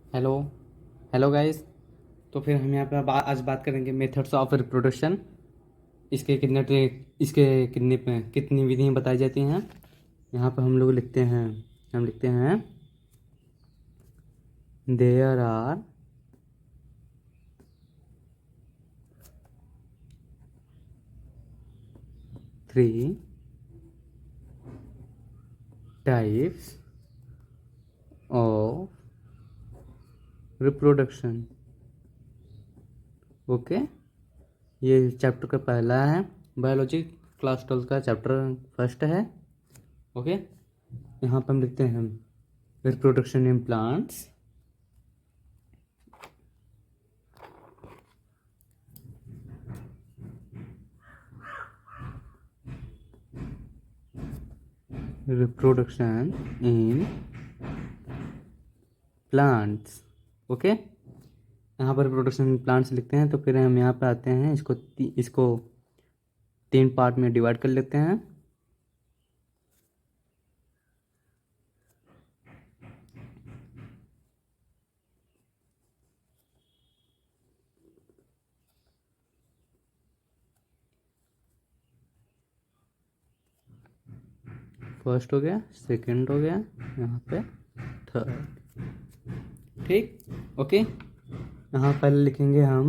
Hello hello guys. तो फिर हम यहाँ पे आज बात करेंगे मेथड्स ऑफ रिप्रोडक्शन। इसके कितनी विधियाँ बताई जाती हैं। यहाँ पर हम लिखते हैं there are three types of reproduction. Okay, ये चैप्टर का पहला है, बायोलॉजी क्लास 12 का चैप्टर फर्स्ट है। ओके, यहाँ पर हम लिखते हैं reproduction in plants. Reproduction in plants. Okay, यहाँ पर रिप्रोडक्शन इन प्लांट्स लिखते हैं। तो फिर हम यहाँ पे आते हैं, इसको 3 पार्ट में डिवाइड कर लेते हैं। फर्स्ट हो गया, सेकंड हो गया, यहाँ पे थर्ड। ठीक, ओके। यहाँ पहले लिखेंगे हम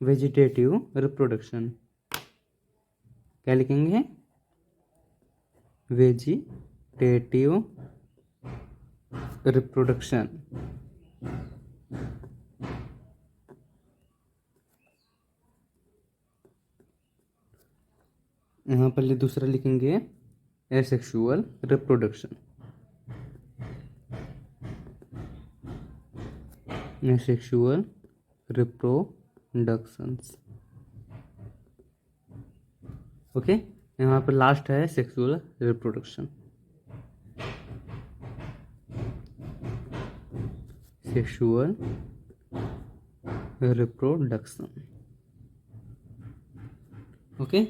वेजिटेटिव रिप्रोडक्शन। क्या लिखेंगे? Vegetative reproduction. यहाँ पहले दूसरा लिखेंगे asexual reproduction. Asexual reproductions. Okay, यहाँ पर लास्ट है sexual reproduction. Sexual reproduction. Okay,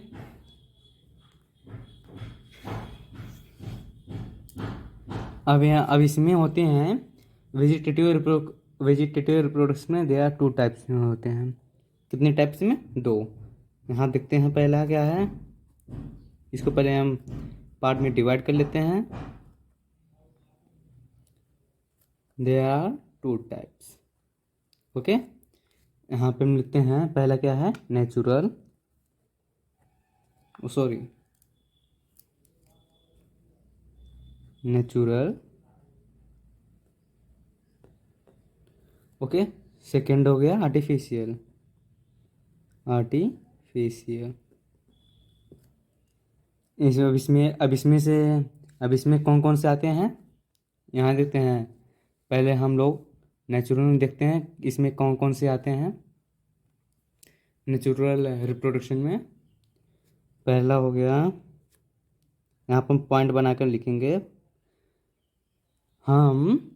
अब इसमें होते हैं वेजिटेटिव रिप्रोडक्शन में देयर आर 2 टाइप्स में होते हैं। कितने टाइप्स में? 2। यहाँ देखते हैं पहला क्या है। इसको पहले हम पार्ट में डिवाइड कर लेते हैं। There are 2 types. ओके, यहाँ पे हम लिखते हैं पहला क्या है, नेचुरल ओके। सेकेंड हो गया आर्टिफिशियल। इसमें अब इसमें कौन कौन से आते हैं, यहाँ देखते हैं। पहले हम लोग नेचुरल में देखते हैं इसमें कौन कौन से आते हैं। नेचुरल रिप्रोडक्शन में पहला हो गया, यहाँ पर पॉइंट बनाकर लिखेंगे। हम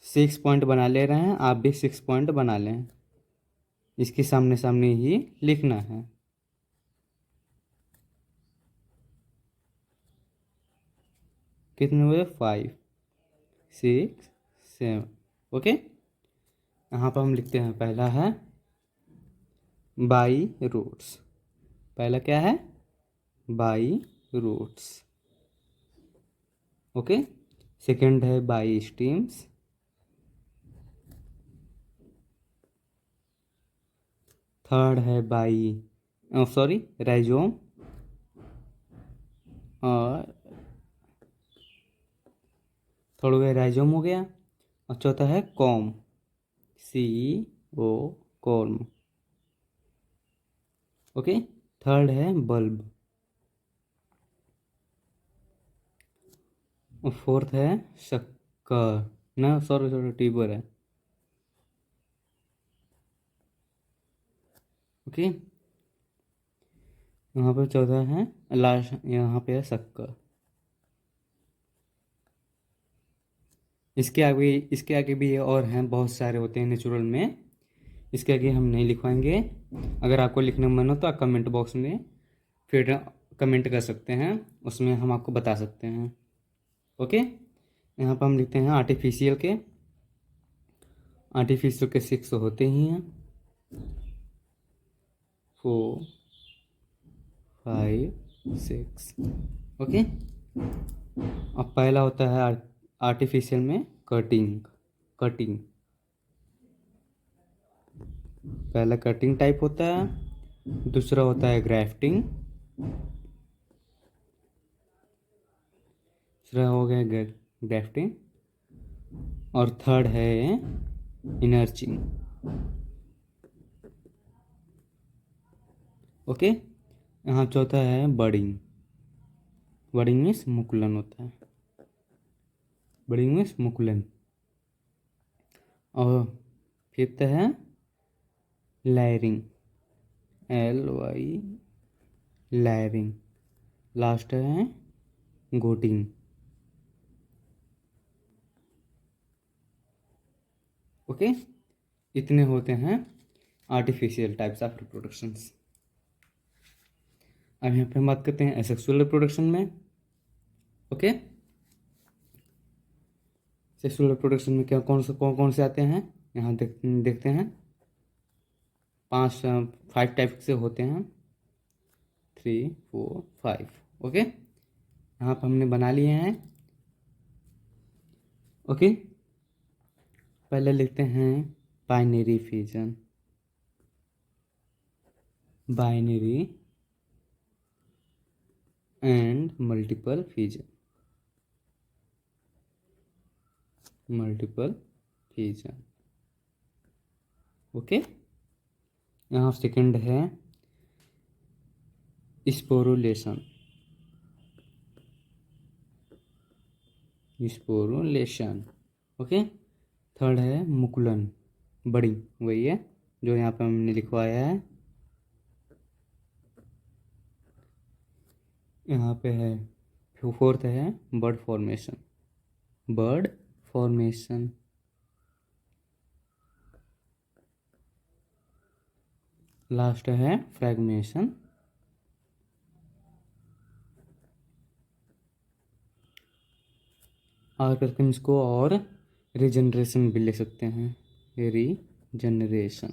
6 पॉइंट बना ले रहे हैं, आप भी 6 पॉइंट बना लें। इसके सामने सामने ही लिखना है। कितने हुए? 5 6 7। ओके, यहाँ पर हम लिखते हैं पहला है बाई रूट्स। पहला क्या है? By roots. ओके, सेकंड है बाई स्टीम्स। थर्ड है बाई राइजोम। और थर्ड हो गया राइजोम हो गया। और चौथा है कॉम, कॉर्म। ओके, थर्ड है बल्ब। और फोर्थ है शक्कर, ना ट्यूबर है। ओके, यहाँ पर चौथा है लास्ट, यहाँ पे है शक्कर। इसके आगे भी और हैं, बहुत सारे होते हैं नेचुरल में। इसके आगे हम नहीं लिखवाएंगे। अगर आपको लिखने में मन हो तो आप कमेंट बॉक्स में फिर कमेंट कर सकते हैं, उसमें हम आपको बता सकते हैं। ओके, यहाँ पर हम लिखते हैं आर्टिफिशियल के। आर्टिफिशियल के 6 होते ही हैं। 4 5 6। ओके। अब पहला होता है आर्टिफिशियल में कटिंग। पहला कटिंग टाइप होता है, दूसरा होता है ग्राफ्टिंग, दूसरा हो गया ग्राफ्टिंग, और थर्ड है इनर्चिंग। ओके। यहाँ चौथा है बडिंग। बडिंग मीन्स मुकुलन होता है। बडिंग मीन्स मुकुलन। और फिफ्थ है लेयरिंग, LY लेयरिंग। लास्ट है गोटिंग। ओके। इतने होते हैं आर्टिफिशियल टाइप्स ऑफ रिप्रोडक्शंस। अब यहाँ पे हम बात करते हैं एसेक्सुअल रिप्रोडक्शन में। ओके। सेक्सुअल रिप्रोडक्शन में क्या कौन से आते हैं, यहाँ देखते हैं। 5 टाइप से होते हैं, 3 4 5। ओके। यहाँ पर हमने बना लिए हैं। ओके। पहले लिखते हैं binary fission. Binary and multiple fission. Okay. यहाँ सेकंड है स्पोरुलेशन। ओके। थर्ड है मुकुलन, बड़ी, वही है जो यहाँ पे हमने लिखवाया है। यहाँ पे है फोर्थ है बर्ड फॉर्मेशन। लास्ट है फ्रैगमेशन। और करके हम इसको और रीजनरेशन भी ले सकते हैं, रीजनरेशन।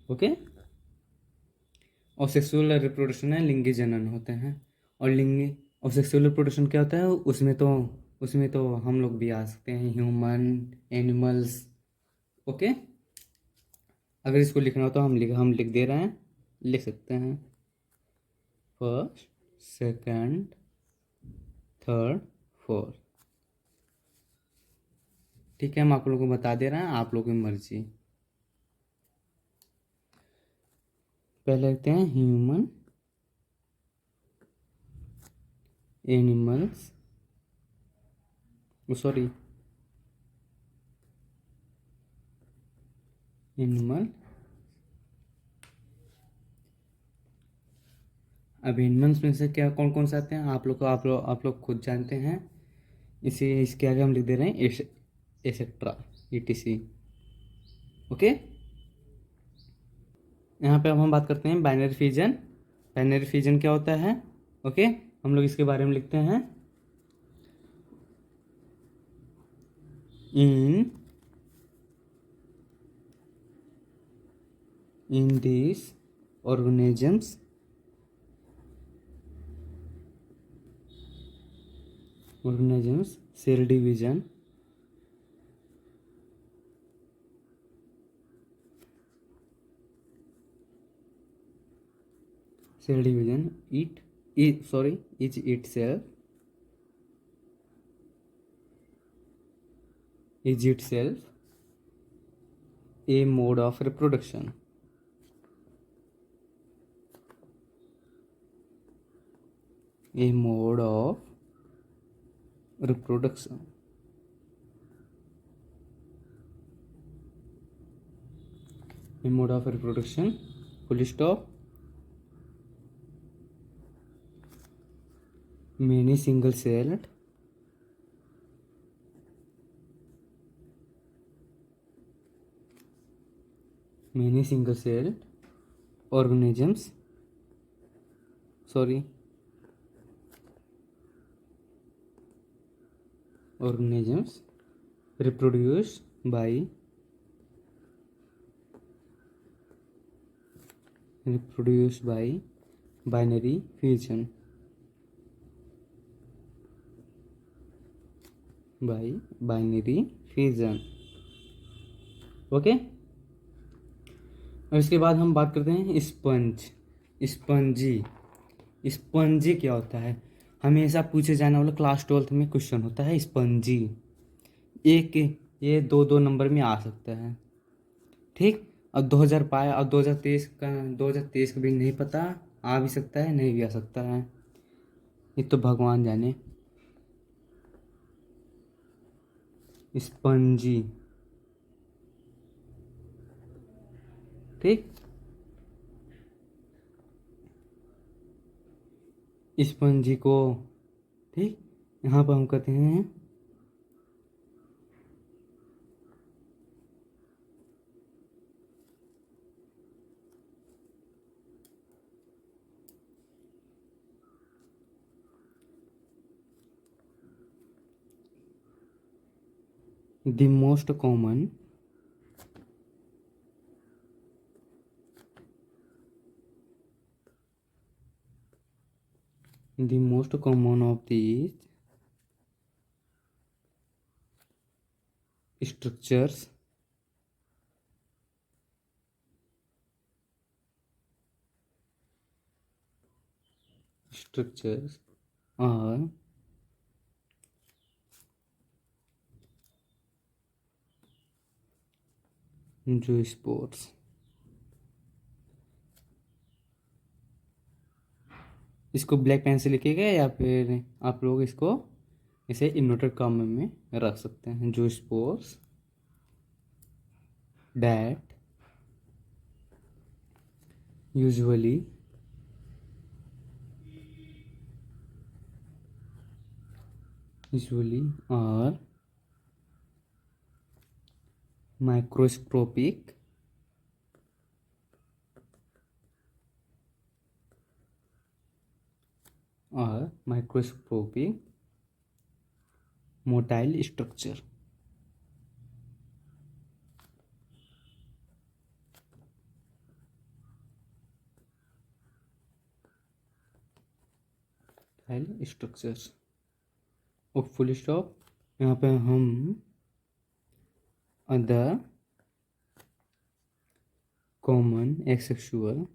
ओके। और सेक्सुअल रिप्रोडक्शन है लिंगी जनन होते हैं। और सेक्सुअल रिप्रोडक्शन क्या होता है, उसमें तो हम लोग भी आ सकते हैं, ह्यूमन, एनिमल्स। ओके। अगर इसको लिखना हो तो हम लिख दे रहे हैं, लिख सकते हैं। First, second, third, fourth. ठीक है, हम आप लोगों को बता दे रहे हैं, आप लोगों की मर्जी। पहले लिखते हैं ह्यूमन, एनिमल्स, सॉरी, एनिमल। अब एनिमल्स में से क्या कौन कौन से आते हैं, आप लोग खुद जानते हैं। इसके आगे हम लिख दे रहे हैं एसेट्रा, ETC। ओके। यहाँ पे अब हम बात करते हैं बाइनरी फिजन क्या होता है। ओके। हम लोग इसके बारे में लिखते हैं, in this organisms cell division is itself a mode of reproduction. A mode of reproduction. A mode of reproduction. Full stop. Many single-celled organisms. Organisms reproduce by binary fusion binary fusion. Okay. और इसके बाद हम बात करते हैं spongy क्या होता है। हमेशा पूछे जाने वाला क्लास 12th में क्वेश्चन होता है स्पंजी। एक ये दो दो नंबर में आ सकता है, ठीक। और 2000 पाया और 2023 का भी नहीं पता, आ भी सकता है नहीं भी आ सकता है, ये तो भगवान जाने। स्पंजी, ठीक। स्पंजी को, ठीक, यहाँ पर हम कहते हैं the most common of these structures are zoospores। इसको ब्लैक पेन से लिखिएगा या फिर आप लोग इसको इसे इन्वर्टेड कॉमा में रख सकते हैं। zoospores that usually are microscopic motile structure। Structures और फुल स्टॉप। यहाँ पे हम other common asexual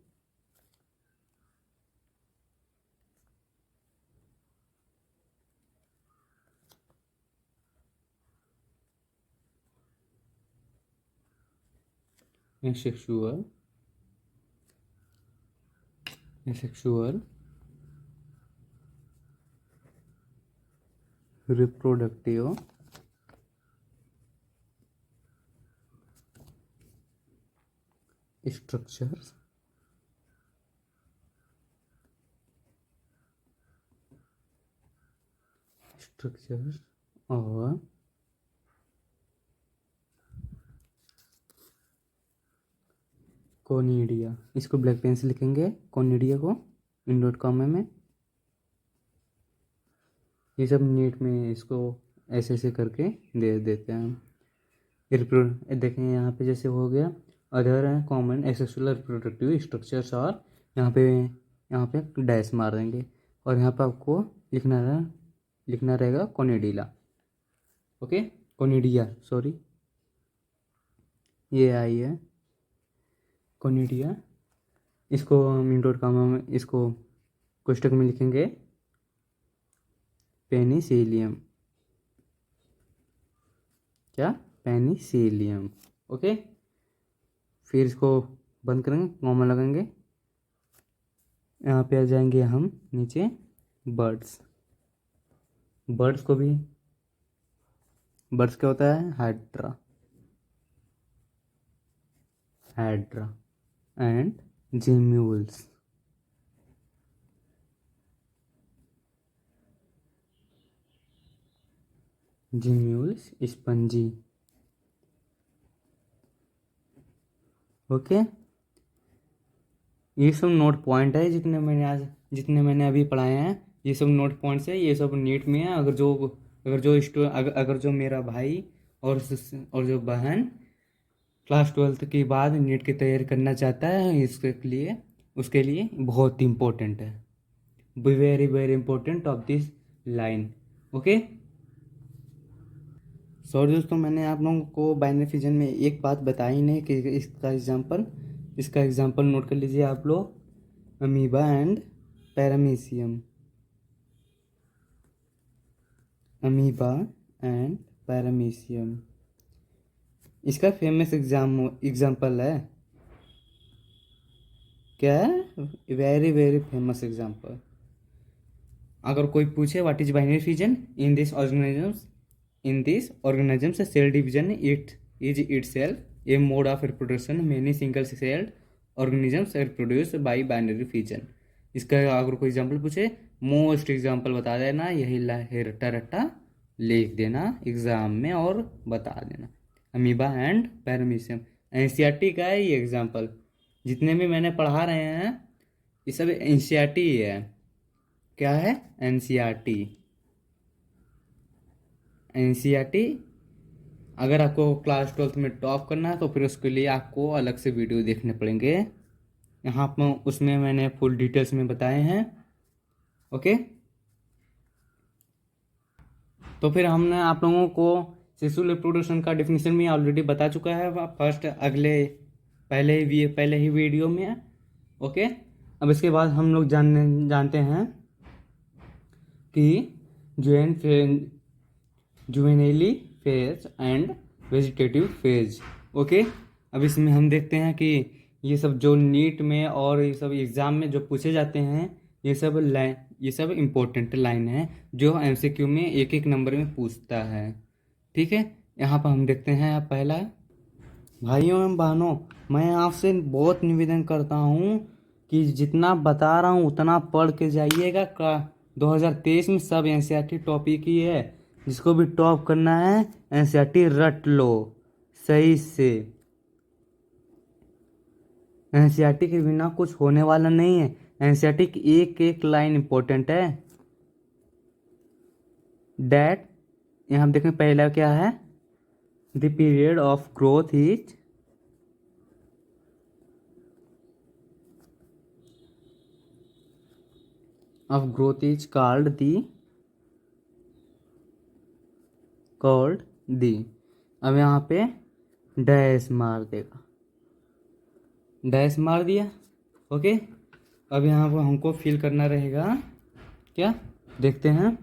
reproductive structures और कोनिडिया। इसको ब्लैक पेन से लिखेंगे कोनिडिया को इंडोट कॉमा में। ये सब नीट में इसको ऐसे ऐसे करके दे देते हैं। देखें यहाँ पे जैसे हो गया other common asexual reproductive structures, और यहाँ पे डैश मार देंगे और यहाँ पे आपको लिखना रहेगा कोनिडिला। ओके, कोनिडिया, सॉरी ये आई है कोनिडिया। इसको हम इंडोर कॉमा में, इसको कोष्टक में लिखेंगे पेनिसिलियम। क्या? पेनिसिलियम। ओके, फिर इसको बंद करेंगे, कॉमा लगाएंगे। यहाँ पे आ जाएंगे हम नीचे बर्ड्स क्या होता है? Hydra and gemmules. Spongy. Okay, ये सब नोट पॉइंट है जितने मैंने अभी पढ़ाए हैं। ये सब नोट पॉइंट्स है, ये सब नीट में है। अगर जो मेरा भाई और जो बहन क्लास 12 के बाद नीट की तैयारी करना चाहता है, उसके लिए बहुत इम्पोर्टेंट है। Be very very important of this line. Okay. Sorry दोस्तों, मैंने आप लोगों को बाइनरी फिजन में एक बात बताई नहीं कि इसका एग्जांपल नोट कर लीजिए आप लोग, amoeba and paramecium. Amoeba and paramecium इसका फेमस एग्जाम्पल है क्या है, वेरी वेरी फेमस एग्जाम्पल। अगर कोई पूछे what is binary fission in this organisms cell division it is itself a mode of reproduction, many single celled organisms reproduce by binary fission. इसका अगर कोई एग्जांपल पूछे, मोस्ट एग्जांपल बता देना, यही रट्टा रट्टा लिख देना एग्जाम में और बता देना। अमीबा एंड पैरामीशियम एनसीईआरटी का है ये एग्जांपल। जितने भी मैंने पढ़ा रहे हैं ये सब एनसीईआरटी ही है। क्या है? एनसीईआरटी। एनसीईआरटी अगर आपको क्लास 12 में टॉप करना है तो फिर उसके लिए आपको अलग से वीडियो देखने पड़ेंगे। यहाँ पर उसमें मैंने फुल डिटेल्स में बताए हैं। ओके। तो फिर हमने आप लोगों को सेक्सुअल रिप्रोडक्शन का डेफिनेशन भी ऑलरेडी बता चुका है फर्स्ट पहले ही वीडियो में। ओके। अब इसके बाद हम लोग जानते हैं कि juvenile phase and vegetative phase. Okay. अब इसमें हम देखते हैं कि ये सब जो नीट में और ये सब एग्ज़ाम में जो पूछे जाते हैं ये सब इम्पोर्टेंट लाइन है जो एमसीक्यू में एक एक नंबर में पूछता है। ठीक है। यहाँ पर हम देखते हैं पहला, भाइयों एवं बहनों, मैं आपसे बहुत निवेदन करता हूँ कि जितना बता रहा हूँ उतना पढ़ के जाइएगा। 2023 में सब एनसीईआरटी टॉपिक ही है। जिसको भी टॉप करना है एनसीईआरटी रट लो सही से। एनसीईआरटी के बिना कुछ होने वाला नहीं है। एनसीईआरटी की एक एक लाइन इंपॉर्टेंट है। डैट यहाँ देखें पहला क्या है, the period of growth is called the. अब यहाँ पे डैश मार देगा, डैश मार दिया। ओके। अब यहाँ पर हमको फिल करना रहेगा क्या, देखते हैं।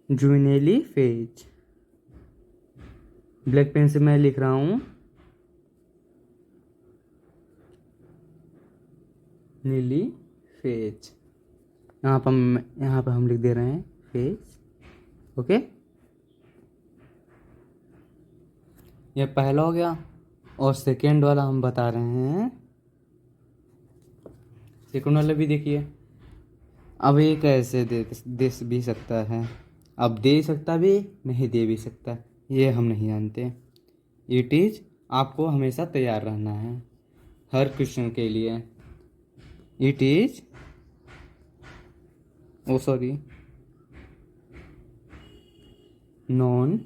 जुवेनिली फेज, ब्लैक पेन से मैं लिख रहा हूँ नीली फेज। यहाँ पर हम लिख दे रहे हैं फेज। ओके। ये पहला हो गया और सेकेंड वाला हम बता रहे हैं। सेकेंड वाला भी देखिए। अब ये कैसे दे भी सकता है, अब दे सकता भी नहीं दे भी सकता, ये हम नहीं जानते। इट इज आपको हमेशा तैयार रहना है हर क्वेश्चन के लिए। It is known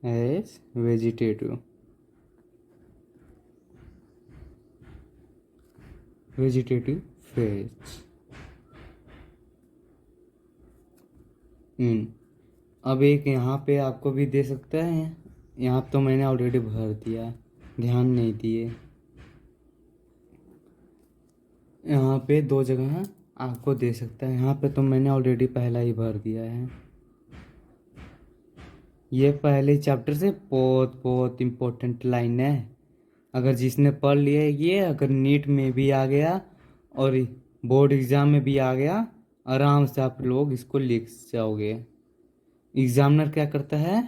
as vegetative phase. अब एक यहाँ पे आपको भी दे सकता है, यहाँ तो मैंने ऑलरेडी भर दिया, ध्यान नहीं दिए। यहाँ पे दो जगह आपको दे सकता है, यहाँ पे तो मैंने ऑलरेडी पहला ही भर दिया है। ये पहले चैप्टर से बहुत बहुत इम्पोर्टेंट लाइन है। अगर जिसने पढ़ लिया ये, अगर नीट में भी आ गया और बोर्ड एग्ज़ाम में भी आ गया, आराम से आप लोग इसको लिख जाओगे। एग्जामिनर क्या करता है,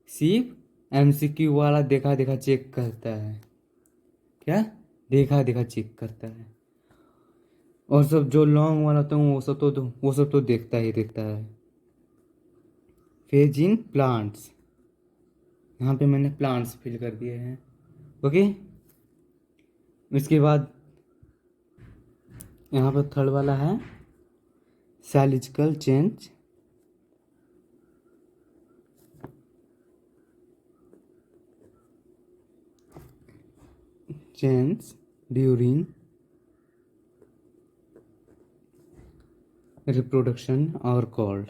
सिर्फ एमसीक्यू वाला देखा देखा चेक करता है। क्या देखा देखा चेक करता है, और सब जो लॉन्ग वाला होता है वो सब तो देखता ही देखता है। फेज इन प्लांट्स, यहाँ पे मैंने प्लांट्स फिल कर दिए हैं। ओके। इसके बाद यहाँ पर थर्ड वाला है psychological change change during reproduction are called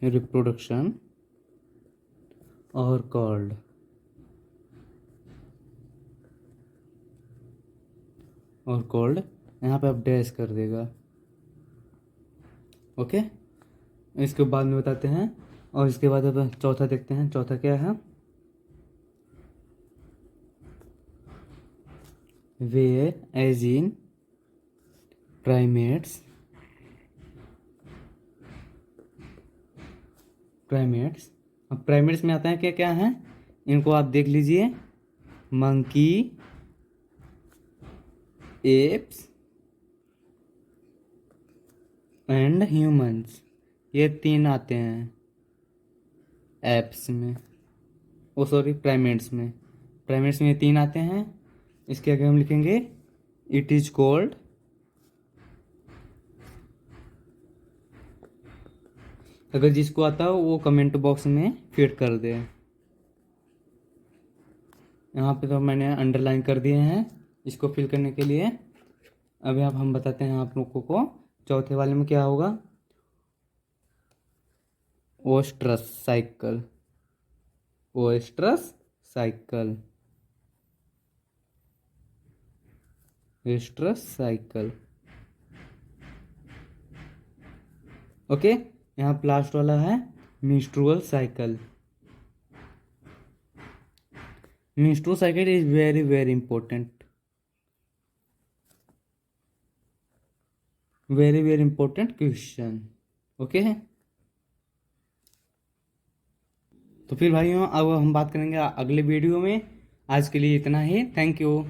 reproduction or called और कॉल्ड यहाँ पे आप डैश कर देगा। ओके, इसके बाद में बताते हैं। और इसके बाद अब चौथा देखते हैं। चौथा क्या है? वेयर एज इन प्राइमेट्स अब प्राइमेट्स में आता है क्या क्या है, इनको आप देख लीजिए। मंकी, एप्स एंड ह्यूमंस, ये 3 आते हैं एप्स में, ओ सॉरी प्राइमेट्स में ये 3 आते हैं। इसके आगे हम लिखेंगे इट इज कॉल्ड अगर जिसको आता हो वो कमेंट बॉक्स में फिट कर दे। यहाँ पे तो मैंने अंडरलाइन कर दिए हैं इसको फिल करने के लिए। अभी अब हम बताते हैं आप लोगों को चौथे वाले में क्या होगा। ओस्ट्रस साइकिल ओके। यहाँ लास्ट वाला है menstrual cycle is very very important, very important question. Okay, तो फिर भाइयों अब हम बात करेंगे अगले वीडियो में। आज के लिए इतना ही। Thank you.